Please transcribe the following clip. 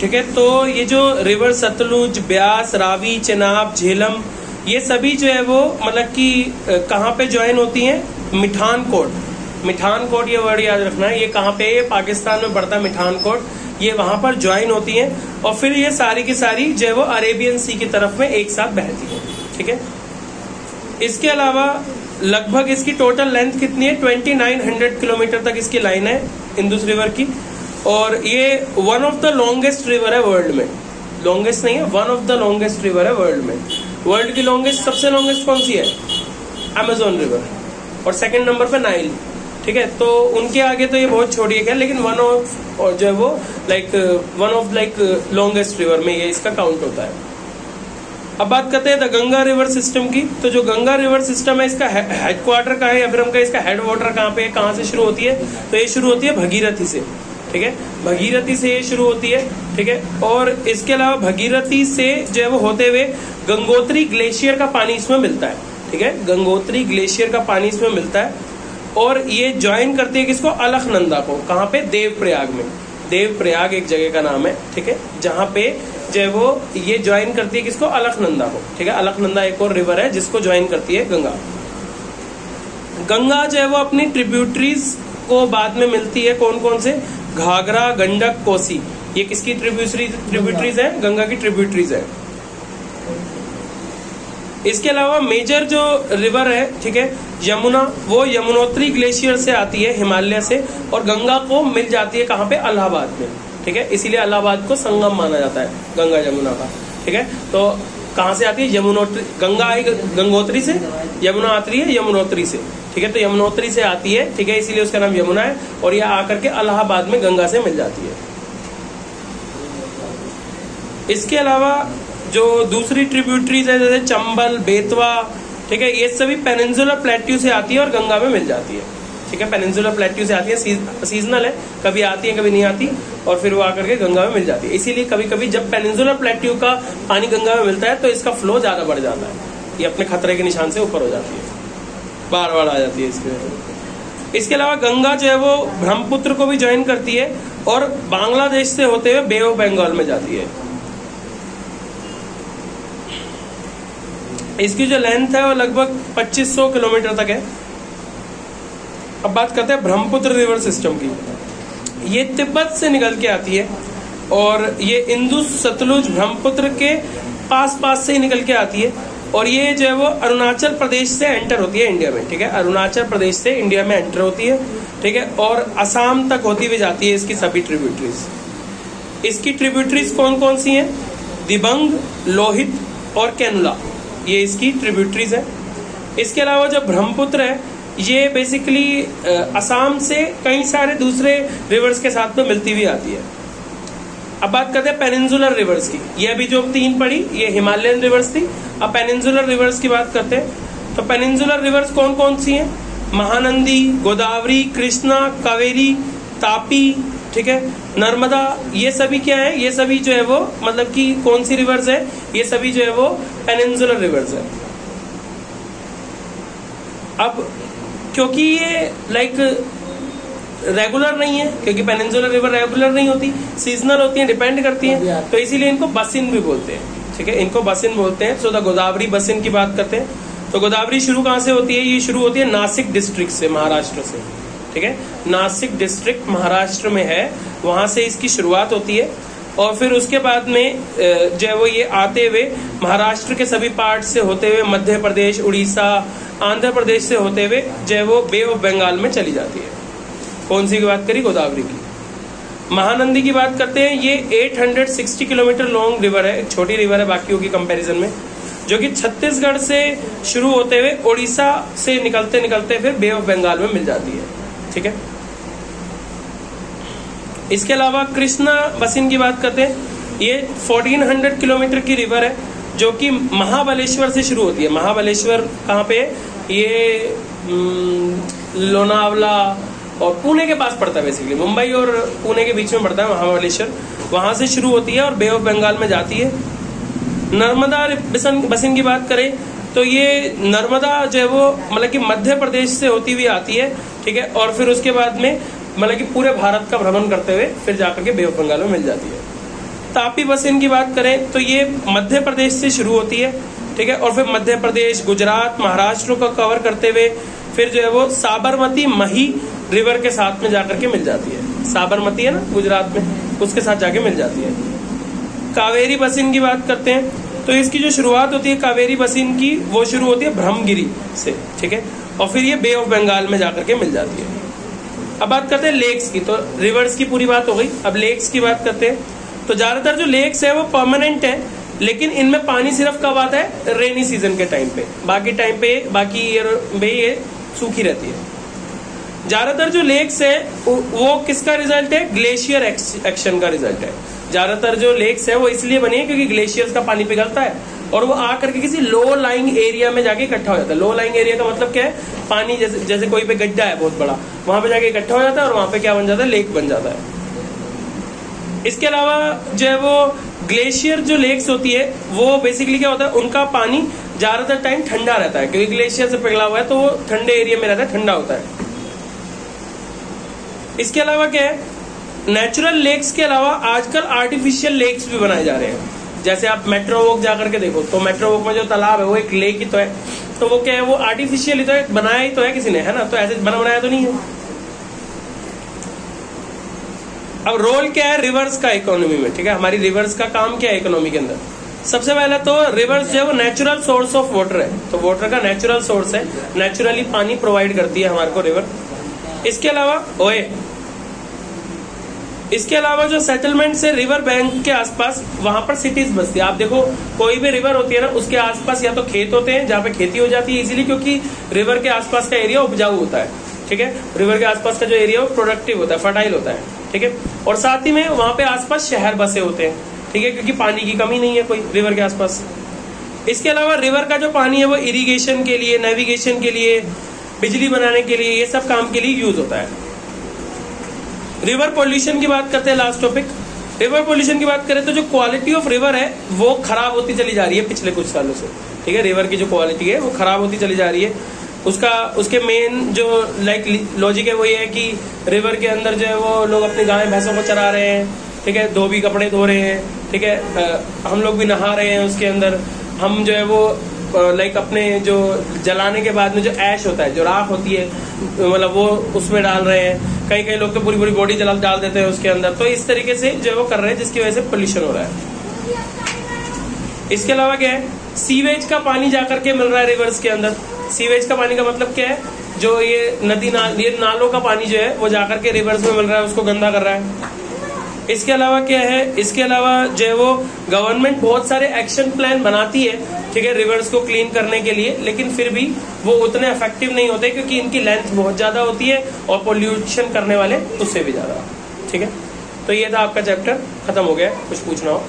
ठीक है। तो ये जो रिवर सतलुज, ब्यास, रावी, चेनाब, झेलम, ये सभी जो है वो मतलब कि कहाँ पे ज्वाइन होती हैं? मिठानकोट। मिठानकोट ये वर्ड याद रखना है, ये कहाँ पे? ये पाकिस्तान में पड़ता है मिठानकोट, ये वहां पर ज्वाइन होती हैं और फिर ये सारी की सारी जो है वो अरेबियन सी की तरफ में एक साथ बहती है। ठीक है। इसके अलावा लगभग इसकी टोटल लेंथ कितनी है? 2900 किलोमीटर तक इसकी लाइन है इंदुस रिवर की, और ये one of the longest river है वर्ल्ड में। लॉन्गेस्ट नहीं है, one of the longest river है वर्ल्ड में। वर्ल्ड की लॉन्गेस्ट, सबसे लॉन्गेस्ट कौन सी है? अमेजोन रिवर, और सेकंड नंबर पे नाइल। ठीक है। तो उनके आगे तो ये बहुत छोटी है, लेकिन वन ऑफ, और जो है वो वन ऑफ लॉन्गेस्ट रिवर में ये इसका काउंट होता है। अब बात करते हैं द गंगा रिवर सिस्टम की। तो जो गंगा रिवर सिस्टम है, इसका हेडक्वार्टर कहाँ है, या फिर हम कहें इसका हेड वाटर कहाँ पे है, कहाँ से शुरू होती है? तो ये शुरू होती है भगीरथी से। ठीक है। भगीरथी से ये शुरू होती है। ठीक है। और इसके अलावा भगीरथी से जो है वो होते हुए गंगोत्री ग्लेशियर का पानी इसमें मिलता है। ठीक है। गंगोत्री ग्लेशियर का पानी इसमें मिलता है, और ये ज्वाइन करती है किसको? अलकनंदा को। कहाँ पे? देवप्रयाग में। देवप्रयाग एक जगह का नाम है। ठीक है। जहाँ पे जो है वो ये ज्वाइन करती है किसको? अलकनंदा को। ठीक है। अलकनंदा एक और रिवर है जिसको ज्वाइन करती है गंगा। गंगा जो है वो अपनी ट्रिब्यूटरीज को बाद में मिलती है। कौन कौन से? घाघरा, गंडक, कोसी। ये किसकी ट्रिब्यूटरीज है? गंगा की ट्रिब्यूटरीज है। इसके अलावा मेजर जो रिवर है, ठीक है, यमुना, वो यमुनोत्री ग्लेशियर से आती है, हिमालय से, और गंगा को मिल जाती है कहाँ पे? इलाहाबाद में। ठीक है। इसीलिए इलाहाबाद को संगम माना जाता है गंगा यमुना का। ठीक है। तो कहाँ से आती है? यमुनोत्री। गंगा आई गंगोत्री से, यमुना आती है यमुनोत्री से। ठीक है। तो यमुनोत्री से आती है। ठीक है। इसीलिए उसका नाम यमुना है, और यह आकर के इलाहाबाद में गंगा से मिल जाती है। इसके अलावा जो दूसरी ट्रिब्यूटरीज है, जैसे चंबल, बेतवा, ठीक है, ये सभी पेनिनसुलर प्लेट्यू से आती है और गंगा में मिल जाती है। ठीक है। पेनिनसुलर प्लेट्यू से आती है, सीजनल है, कभी आती है कभी नहीं आती, और फिर वो आकर के गंगा में मिल जाती है। इसीलिए कभी कभी जब पेनिनसुलर प्लेट्यू का पानी गंगा में मिलता है तो इसका फ्लो ज्यादा बढ़ जाता है, ये अपने खतरे के निशान से ऊपर हो जाती है, बार बार आ जाती है इसकी वजह से। इसके अलावा गंगा जो है वो ब्रह्मपुत्र को भी ज्वाइन करती है और बांग्लादेश से होते हुए बे ऑफ बंगाल में जाती है। इसकी जो लेंथ है वो लगभग 2500 किलोमीटर तक है। अब बात करते हैं ब्रह्मपुत्र रिवर सिस्टम की। ये तिब्बत से निकल के आती है, और ये इंदुस, सतलुज, ब्रह्मपुत्र के पास पास से ही निकल के आती है, और ये जो है वो अरुणाचल प्रदेश से एंटर होती है इंडिया में। ठीक है। अरुणाचल प्रदेश से इंडिया में एंटर होती है। ठीक है। और असम तक होती हुई जाती है इसकी सभी ट्रिब्यूटरीज। इसकी ट्रिब्यूटरीज कौन कौन सी हैं? दिबंग, लोहित और कैनुला, ये इसकी ट्रिब्यूटरीज है। इसके अलावा जो ब्रह्मपुत्र है, ये बेसिकली असम से कई सारे दूसरे रिवर्स के साथ में मिलती हुई आती है। अब बात करते हैं पेनिनसुलर रिवर्स की। ये अभी जो 3 पड़ी, ये हिमालयन रिवर्स थी। अब पेनिनसुलर रिवर्स की बात करते हैं। तो पेनिनसुलर रिवर्स कौन कौन सी हैं? महानंदी, गोदावरी, कृष्णा, कावेरी, तापी, ठीक है, नर्मदा, ये सभी क्या है? ये सभी जो है वो मतलब कि कौन सी रिवर्स है? ये सभी जो है वो पेनिनसुलर रिवर्स है। अब क्योंकि ये रेगुलर नहीं है, क्योंकि पेनिनसुलर रिवर रेगुलर नहीं होती, सीजनल होती है, डिपेंड करती है, तो इसीलिए इनको बसिन भी बोलते हैं। ठीक है। इनको बसिन बोलते हैं। सो द गोदावरी बसिन की बात करते हैं। तो गोदावरी शुरू कहाँ से होती है? ये शुरू होती है नासिक डिस्ट्रिक्ट से, महाराष्ट्र से। ठीक है। नासिक डिस्ट्रिक्ट महाराष्ट्र में है, वहां से इसकी शुरुआत होती है, और फिर उसके बाद में जो है वो ये आते हुए महाराष्ट्र के सभी पार्ट से होते हुए मध्य प्रदेश, उड़ीसा, आंध्र प्रदेश से होते हुए जो है वो बे ऑफ बंगाल में चली जाती है। कौन सी की बात करी? गोदावरी की। महानंदी की बात करते हैं। ये 860 किलोमीटर लॉन्ग रिवर है, छोटी रिवर है बाकियों की कंपैरिजन में, जो कि छत्तीसगढ़ से शुरू होते हुए उड़ीसा से निकलते निकलते फिर बे ऑफ बंगाल में मिल जाती है। ठीक है। इसके अलावा कृष्णा बसिन की बात करते हैं। ये 1400 किलोमीटर की रिवर है, जो कि महाबलेश्वर से शुरू होती है। महाबलेश्वर कहाँ पे? ये लोनावला और पुणे के पास पड़ता है, बेसिकली मुंबई और पुणे के बीच में पड़ता है महाबलेश्वर। वहां से शुरू होती है और बे ऑफ बंगाल में जाती है। नर्मदा बसिन की बात करें तो ये नर्मदा जो है वो मतलब कि मध्य प्रदेश से होती हुई आती है। ठीक है। और फिर उसके बाद में मतलब कि पूरे भारत का भ्रमण करते हुए फिर जाकर के बे ऑफ बंगाल में मिल जाती है। तापी बसिन की बात करें तो ये मध्य प्रदेश से शुरू होती है, ठीक है, और फिर मध्य प्रदेश, गुजरात, महाराष्ट्र को कवर करते हुए फिर जो है वो साबरमती मही रिवर के साथ में जाकर के मिल जाती है। साबरमती है ना गुजरात में, उसके साथ जाके मिल जाती है। कावेरी बसिन की बात करते हैं तो इसकी जो शुरुआत होती है कावेरी बसिन की, वो शुरू होती है ब्रह्मगिरी से, ठीक है, और फिर ये बे ऑफ बंगाल में जाकर के मिल जाती है। अब बात करते हैं लेक्स की, तो रिवर्स की पूरी बात हो गई, अब लेक्स की बात करते हैं। तो ज्यादातर जो लेक्स है वो परमानेंट है, लेकिन इनमें पानी सिर्फ कब आता है, रेनी सीजन के टाइम पे, बाकी टाइम पे, बाकी ईयर में ये सूखी रहती है। ज्यादातर जो लेक्स है वो किसका रिजल्ट है, ग्लेशियर एक्शन का रिजल्ट है। ज्यादातर जो लेक्स है वो इसलिए बनी है क्योंकि ग्लेशियर्स का पानी पिघलता है और वो आकर के किसी लो लाइंग एरिया में जाके इकट्ठा हो जाता है। लो लाइंग एरिया का मतलब क्या है, पानी जैसे कोई पे गड्ढा है बहुत बड़ा, वहां पे जाके इकट्ठा हो जाता है और वहां पे क्या बन जाता है, लेक बन जाता है। इसके अलावा जो है वो ग्लेशियर जो लेक्स होती है वो बेसिकली क्या होता है, उनका पानी ज्यादातर टाइम ठंडा रहता है क्योंकि ग्लेशियर से पिघला हुआ है, तो वो ठंडे एरिया में रहता है, ठंडा होता है। इसके अलावा क्या है, नेचुरल लेक्स के अलावा आजकल आर्टिफिशियल लेक्स भी बनाए जा रहे हैं। जैसे आप मेट्रो वॉक जाकर के देखो तो मेट्रो वॉक में जो तालाब है वो एक लेक ही तो है, तो वो क्या है, वो आर्टिफिशियल ही तो है, बनाया ही तो है किसी ने, है ना, तो ऐसे बनाया तो नहीं है। अब रोल क्या है रिवर्स का इकोनॉमी में, ठीक है, हमारी रिवर्स का काम क्या है इकोनॉमी के अंदर। सबसे पहले तो रिवर्स जो है वो नेचुरल सोर्स ऑफ वाटर है, तो वाटर का नेचुरल सोर्स है, नेचुरली पानी प्रोवाइड करती है हमारे को रिवर। इसके अलावा जो सेटलमेंट है रिवर बैंक के आसपास, वहां पर सिटीज बसती है। आप देखो कोई भी रिवर होती है ना, उसके आसपास या तो खेत होते हैं जहाँ पे खेती हो जाती है, इसीलिए क्योंकि रिवर के आसपास का एरिया उपजाऊ होता है, ठीक है, रिवर के आसपास का जो एरिया वो प्रोडक्टिव होता है, फर्टाइल होता है, ठीक है, और साथ ही में वहां पे आसपास शहर बसे होते हैं, ठीक है, क्योंकि पानी की कमी नहीं है कोई रिवर के आसपास। इसके अलावा रिवर का जो पानी है वो इरिगेशन के लिए, नेविगेशन के लिए, बिजली बनाने के लिए, ये सब काम के लिए यूज होता है। रिवर पॉल्यूशन की बात करते हैं, लास्ट टॉपिक। रिवर पॉल्यूशन की बात करें तो जो क्वालिटी ऑफ रिवर है वो खराब होती चली जा रही है पिछले कुछ सालों से, ठीक है, रिवर की जो क्वालिटी है वो खराब होती चली जा रही है। उसके मेन जो लॉजिक है वो ये है कि रिवर के अंदर जो है वो लोग अपनी गाय भैंसों को चरा रहे हैं, ठीक है, धोबी कपड़े धो रहे हैं, ठीक है, हम लोग भी नहा रहे हैं उसके अंदर, हम जो है वो अपने जो जलाने के बाद में जो ऐश होता है, जो राख होती है, मतलब वो उसमें डाल रहे हैं। कई लोग तो पूरी पूरी बॉडी डाल देते हैं उसके अंदर, तो इस तरीके से जो है वो कर रहे हैं जिसकी वजह से पोल्यूशन हो रहा है। इसके अलावा क्या है, सीवेज का पानी जाकर के मिल रहा है रिवर्स के अंदर। सीवेज का पानी का मतलब क्या है, जो ये ये नालों का पानी जो है वो जाकर के रिवर्स में मिल रहा है, उसको गंदा कर रहा है। इसके अलावा क्या है, इसके अलावा जो है वो गवर्नमेंट बहुत सारे एक्शन प्लान बनाती है, ठीक है, रिवर्स को क्लीन करने के लिए, लेकिन फिर भी वो उतने इफेक्टिव नहीं होते क्योंकि इनकी लेंथ बहुत ज्यादा होती है और पोल्यूशन करने वाले उससे भी ज्यादा, ठीक है। तो ये था आपका चैप्टर, खत्म हो गया। कुछ पूछना हो